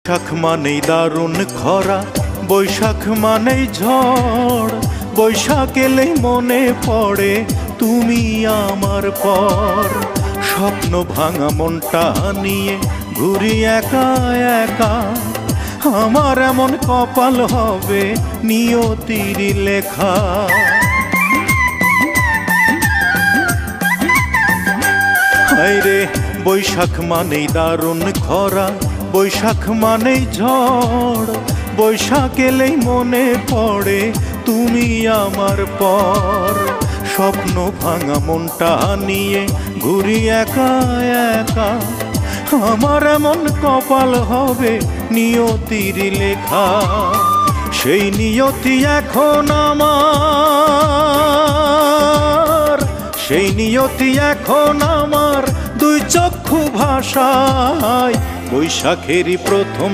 বৈশাখ মানেই দারুণ খরা, বৈশাখ মানেই ঝড়। বৈশাখ এলেই মনে পড়ে তুমি আমার পর। স্বপ্ন ভাঙা মনটা নিয়ে ঘুরি একা একা, আমার এমন কপাল হবে নিয়তির লেখা। হায়রে বৈশাখ মানেই দারুণ খরা, বৈশাখ মানেই ঝড়। বৈশাখ এলেই মনে পড়ে তুমি আমার পর। স্বপ্ন ভাঙা মনটা নিয়ে ঘুরি একা একা, আমার এমন কপাল হবে নিয়তির লেখা। সেই নিয়তি এখন আমার, সেই নিয়তি এখন আমার দুই চক্ষু ভাষায়। বৈশাখেরই প্রথম